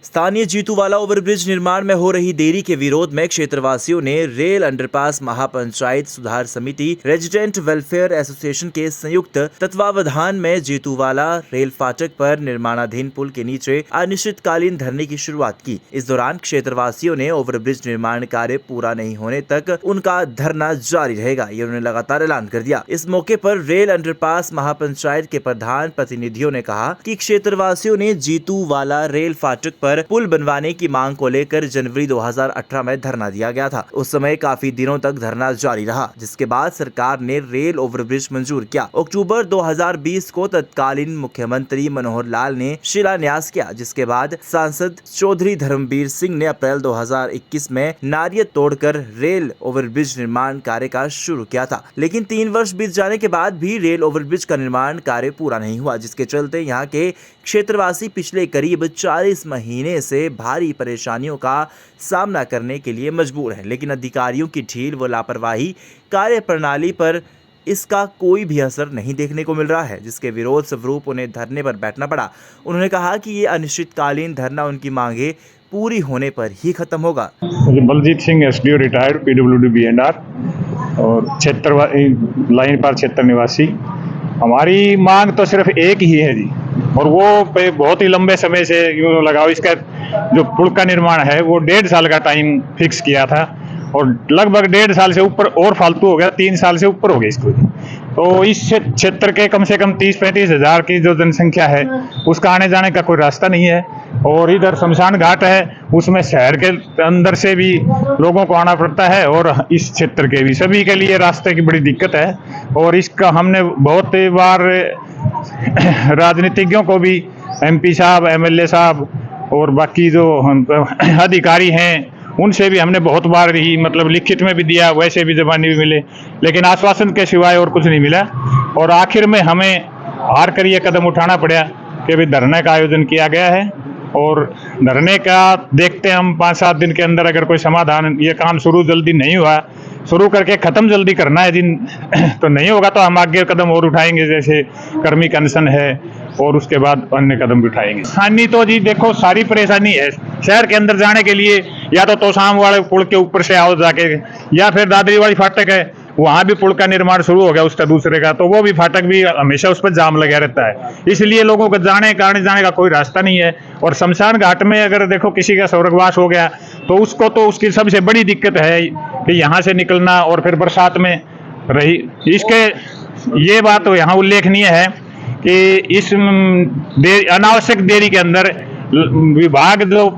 स्थानीय जीतूवाला ओवरब्रिज निर्माण में हो रही देरी के विरोध में क्षेत्रवासियों ने रेल अंडरपास महापंचायत सुधार समिति रेजिडेंट वेलफेयर एसोसिएशन के संयुक्त तत्वावधान में जीतूवाला रेल फाटक पर निर्माणाधीन पुल के नीचे अनिश्चितकालीन धरने की शुरुआत की। इस दौरान क्षेत्रवासियों ने ओवरब्रिज निर्माण कार्य पूरा नहीं होने तक उनका धरना जारी रहेगा, ये उन्होंने लगातार ऐलान कर दिया। इस मौके पर रेल अंडरपास महापंचायत के प्रधान प्रतिनिधियों ने कहा कि क्षेत्रवासियों ने जीतूवाला रेल फाटक पर पुल बनवाने की मांग को लेकर जनवरी 2018 में धरना दिया गया था। उस समय काफी दिनों तक धरना जारी रहा, जिसके बाद सरकार ने रेल ओवरब्रिज मंजूर किया। अक्टूबर 2020 को तत्कालीन मुख्यमंत्री मनोहर लाल ने शिलान्यास किया, जिसके बाद सांसद चौधरी धर्मवीर सिंह ने अप्रैल 2021 में नारियल तोड़कर रेल ओवरब्रिज निर्माण कार्य का शुरू किया था। लेकिन 3 वर्ष बीत जाने के बाद भी रेल ओवरब्रिज का निर्माण कार्य पूरा नहीं हुआ, जिसके चलते यहाँ के क्षेत्रवासी पिछले करीब 40 महीने से भारी परेशानियों का सामना करने के लिए मजबूर हैं। लेकिन अधिकारियों की ढील व लापरवाही कार्य प्रणाली पर इसका कोई भी असर नहीं देखने को मिल रहा है, जिसके विरोध स्वरूप उन्हें धरने पर बैठना पड़ा। उन्होंने कहा कि ये अनिश्चितकालीन धरना उनकी मांगे पूरी होने पर ही खत्म होगा। Baljeet Singh SDO retired PWD BNR और क्षेत्र लाइन पार क्षेत्र निवासी। हमारी मांग तो सिर्फ एक ही है जी, और वो पे बहुत ही लंबे समय से यूँ लगाओ। इसका जो पुल का निर्माण है वो 1.5 साल का टाइम फिक्स किया था और लगभग 1.5 साल से ऊपर और फालतू हो गया, 3 साल से ऊपर हो गया इसको। तो इस क्षेत्र के कम से कम 30-35 हज़ार की जो जनसंख्या है उसका आने जाने का कोई रास्ता नहीं है। और इधर शमशान घाट है, उसमें शहर के अंदर से भी लोगों को आना पड़ता है और इस क्षेत्र के भी सभी के लिए रास्ते की बड़ी दिक्कत है। और इसका हमने बहुत बार राजनीतिज्ञों को भी, MP साहब, MLA साहब और बाकी जो अधिकारी हैं उनसे भी हमने बहुत बार ही मतलब लिखित में भी दिया, वैसे भी जबानी भी मिले, लेकिन आश्वासन के सिवाय और कुछ नहीं मिला। और आखिर में हमें हार कर ये कदम उठाना पड़ा कि भाई धरने का आयोजन किया गया है और धरने का देखते हैं हम 5-7 दिन के अंदर अगर कोई समाधान, ये काम शुरू जल्दी नहीं हुआ, शुरू करके ख़त्म जल्दी करना है जिन तो नहीं होगा तो हम आगे कदम और उठाएंगे, जैसे कर्मी अनशन है और उसके बाद अन्य कदम भी उठाएंगे। हानि तो जी देखो सारी परेशानी है। शहर के अंदर जाने के लिए या तो तोशाम वाले पुल के ऊपर से आओ जाके, या फिर दादरी वाली फाटक है, वहाँ भी पुल का निर्माण शुरू हो गया उसका दूसरे का, तो वो भी फाटक भी हमेशा उस पर जाम लगा रहता है। इसलिए लोगों को आने जाने का कोई रास्ता नहीं है। और शमशान घाट में अगर देखो किसी का स्वर्गवास हो गया तो उसको तो उसकी सबसे बड़ी दिक्कत है कि यहाँ से निकलना और फिर बरसात में रही। इसके ये बात तो यहाँ उल्लेखनीय है कि इस अनावश्यक देरी के अंदर विभाग जो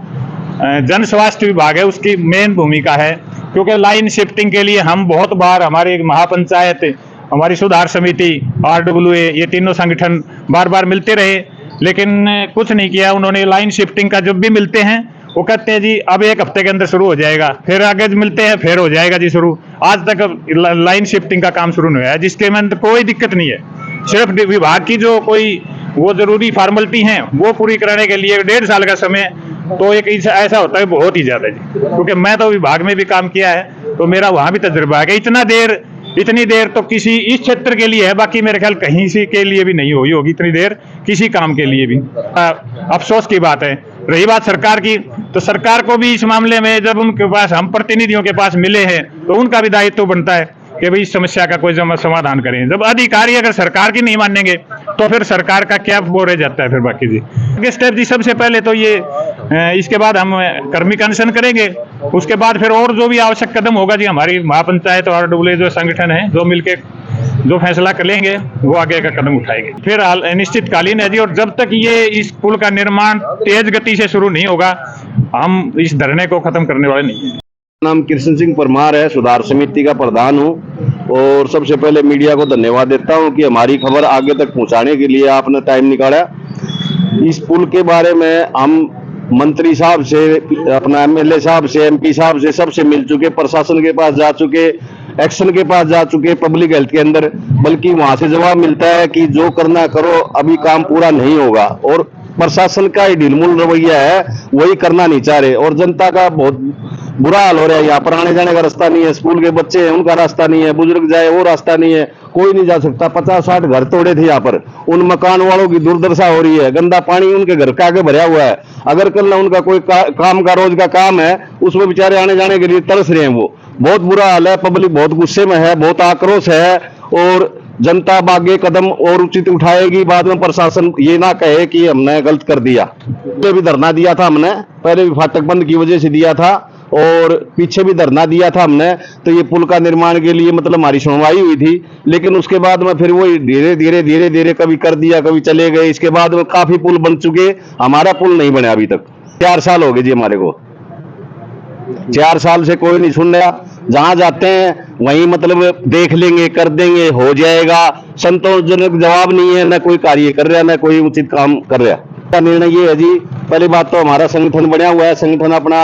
जन स्वास्थ्य विभाग है उसकी मेन भूमिका है, क्योंकि लाइन शिफ्टिंग के लिए हम बहुत बार हमारे महापंचायत, हमारी सुधार समिति, RWA, ये तीनों संगठन बार बार मिलते रहे, लेकिन कुछ नहीं किया उन्होंने। लाइन शिफ्टिंग का जब भी मिलते हैं वो कहते हैं जी अब 1 हफ्ते के अंदर शुरू हो जाएगा, फिर आगे मिलते हैं फिर हो जाएगा जी शुरू। आज तक लाइन शिफ्टिंग का काम शुरू नहीं हुआ है, जिसके में कोई दिक्कत नहीं है। सिर्फ विभाग की जो कोई वो जरूरी फॉर्मेलिटी हैं वो पूरी कराने के लिए 1.5 साल का समय तो एक ऐसा होता है बहुत ही ज्यादा जी, क्योंकि मैं तो विभाग में भी काम किया है तो मेरा वहां भी तजुर्बा है। इतनी देर तो किसी इस क्षेत्र के लिए है, बाकी मेरे ख्याल कहीं से के लिए भी नहीं हुई होगी इतनी देर किसी काम के लिए भी। अफसोस की बात है। रही बात सरकार की, तो सरकार को भी इस मामले में जब उनके पास हम प्रतिनिधियों के पास मिले हैं तो उनका भी दायित्व बनता है कि भाई इस समस्या का कोई समाधान करें। जब अधिकारी अगर सरकार की नहीं मानेंगे तो फिर सरकार का क्या वो रह जाता है फिर बाकी जी। आगे स्टेप जी सबसे पहले तो ये, इसके बाद हम कर्मी अनशन करेंगे, उसके बाद फिर और जो भी आवश्यक कदम होगा जी हमारी महापंचायत और RWA जो संगठन है जो मिलके जो फैसला कर लेंगे वो आगे का कदम उठाएंगे। फिर अनिश्चितकालीन है जी, और जब तक ये इस पुल का निर्माण तेज गति से शुरू नहीं होगा हम इस धरने को खत्म करने वाले नहीं है। नाम कृष्ण सिंह परमार है, सुधार समिति का प्रधान हूँ। और सबसे पहले मीडिया को धन्यवाद देता हूँ कि हमारी खबर आगे तक पहुँचाने के लिए आपने टाइम निकाला। इस पुल के बारे में हम मंत्री साहब से, अपना MLA साहब से, MP साहब से सबसे मिल चुके, प्रशासन के पास जा चुके, एक्शन के पास जा चुके, पब्लिक हेल्थ के अंदर, बल्कि वहां से जवाब मिलता है कि जो करना करो अभी काम पूरा नहीं होगा। और प्रशासन का ही ढीलमुल रवैया है, वही करना नहीं चाह रहे और जनता का बहुत बुरा हाल हो रहा है। यहाँ पर आने जाने का रास्ता नहीं है, स्कूल के बच्चे हैं उनका रास्ता नहीं है, बुजुर्ग जाए वो रास्ता नहीं है, कोई नहीं जा सकता। 50-60 घर तोड़े थे यहाँ पर, उन मकान वालों की दुर्दशा हो रही है, गंदा पानी उनके घर के आगे भरा हुआ है। अगर कल ना उनका कोई काम का रोज का काम है, उसमें बेचारे आने जाने के लिए तरस रहे हैं। वो बहुत बुरा हाल है, पब्लिक बहुत गुस्से में है, बहुत आक्रोश है और जनता आगे कदम और उचित उठाएगी। बाद में प्रशासन ये ना कहे कि हमने गलत कर दिया। पहले भी धरना दिया था हमने, पहले भी फाटक बंद की वजह से दिया था और पीछे भी धरना दिया था हमने, तो ये पुल का निर्माण के लिए मतलब हमारी सुनवाई हुई थी। लेकिन उसके बाद में फिर वो धीरे धीरे कभी कर दिया, कभी चले गए। इसके बाद में काफी पुल बन चुके, हमारा पुल नहीं बना अभी तक। 4 साल हो गए जी हमारे को, 4 साल से कोई नहीं सुन रहा। जहां जाते हैं वहीं मतलब देख लेंगे, कर देंगे, हो जाएगा। संतोषजनक जवाब नहीं है, न कोई कार्य कर रहा, न कोई उचित काम कर रहा। का निर्णय ये है जी, पहली बात तो हमारा संगठन बना हुआ है, संगठन अपना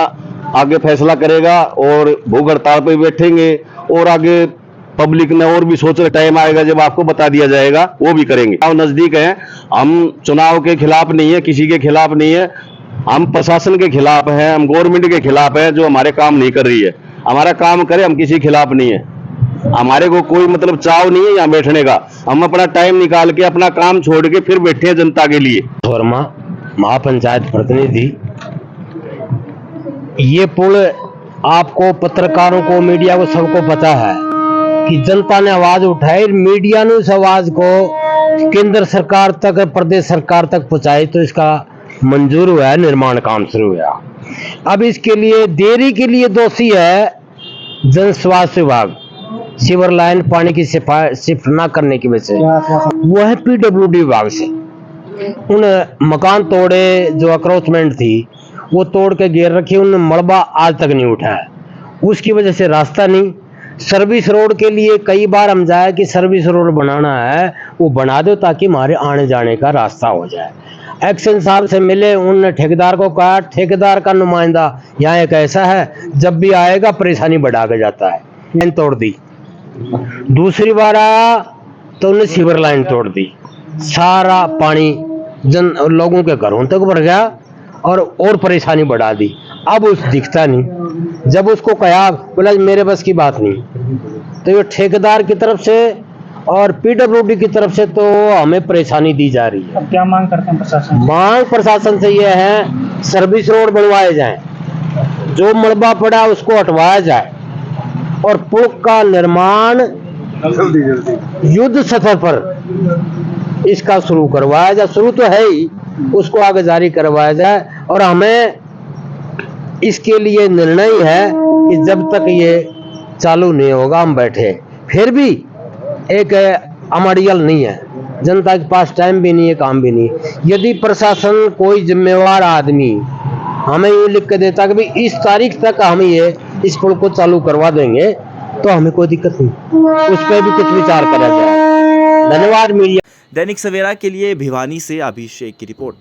आगे फैसला करेगा और भूख हड़ताल पे बैठेंगे और आगे पब्लिक ने और भी सोच रहे, टाइम आएगा जब आपको बता दिया जाएगा, वो भी करेंगे। चुनाव नजदीक है, हम चुनाव के खिलाफ नहीं है, किसी के खिलाफ नहीं है, हम प्रशासन के खिलाफ हैं, हम गवर्नमेंट के खिलाफ हैं जो हमारे काम नहीं कर रही है। हमारा काम करे, हम किसी खिलाफ नहीं है। हमारे को कोई मतलब चाव नहीं है यहाँ बैठने का। हम अपना टाइम निकाल के अपना काम छोड़ के फिर बैठे हैं जनता के लिए। वर्मा महापंचायत प्रतिनिधि, ये पुल आपको, पत्रकारों को, मीडिया को, सबको पता है कि जनता ने आवाज उठाई, मीडिया ने उस आवाज को केंद्र सरकार तक, प्रदेश सरकार तक पहुंचाई, तो इसका मंजूर हुआ है, निर्माण काम शुरू हुआ। अब इसके लिए देरी के लिए दोषी है जन स्वास्थ्य विभाग। सीवर लाइन पानी की शिफ्ट न करने की वजह से वो है PWD विभाग से। उन मकान तोड़े, जो अक्रोचमेंट थी वो तोड़ के घेर रखी, उन मलबा आज तक नहीं उठा है, उसकी वजह से रास्ता नहीं। सर्विस रोड के लिए कई बार हम जाए कि सर्विस रोड बनाना है, वो बना दो ताकि हमारे आने जाने का रास्ता हो जाए। एक्शन साहब से मिले, उन ठेकेदार को कहा, ठेकेदार का नुमाइंदा यहाँ एक ऐसा है, जब भी आएगा परेशानी बढ़ा के जाता है, लाइन तोड़ दी। दूसरी बार आया तो उन्हें सीवर लाइन तोड़ दी, सारा पानी लोगों के घरों तक भर गया और परेशानी बढ़ा दी। अब उस दिखता नहीं, जब उसको कहा बोला मेरे बस की बात नहीं, तो ये ठेकेदार की तरफ से और PWD की तरफ से तो हमें परेशानी दी जा रही है। अब क्या मांग करते हैं प्रशासन? मांग प्रशासन से ये है, सर्विस रोड बनवाए जाएं, जो मलबा पड़ा उसको हटवाया जाए और पुल का निर्माण युद्ध स्तर पर इसका शुरू करवाया जाए। शुरू तो है ही, उसको आगे जारी करवाया जाए। और हमें इसके लिए निर्णय है कि जब तक ये चालू नहीं होगा हम बैठे। फिर भी एक अमड़ियल नहीं है, जनता के पास टाइम भी नहीं है, काम भी नहीं। यदि प्रशासन कोई जिम्मेवार आदमी हमें ये लिख के देता कि भाई इस तारीख तक हम ये इस पुल को चालू करवा देंगे, तो हमें कोई दिक्कत नहीं, उस पर भी कुछ विचार करा जाए। धन्यवाद मीडिया। दैनिक सवेरा के लिए भिवानी से अभिषेक की रिपोर्ट।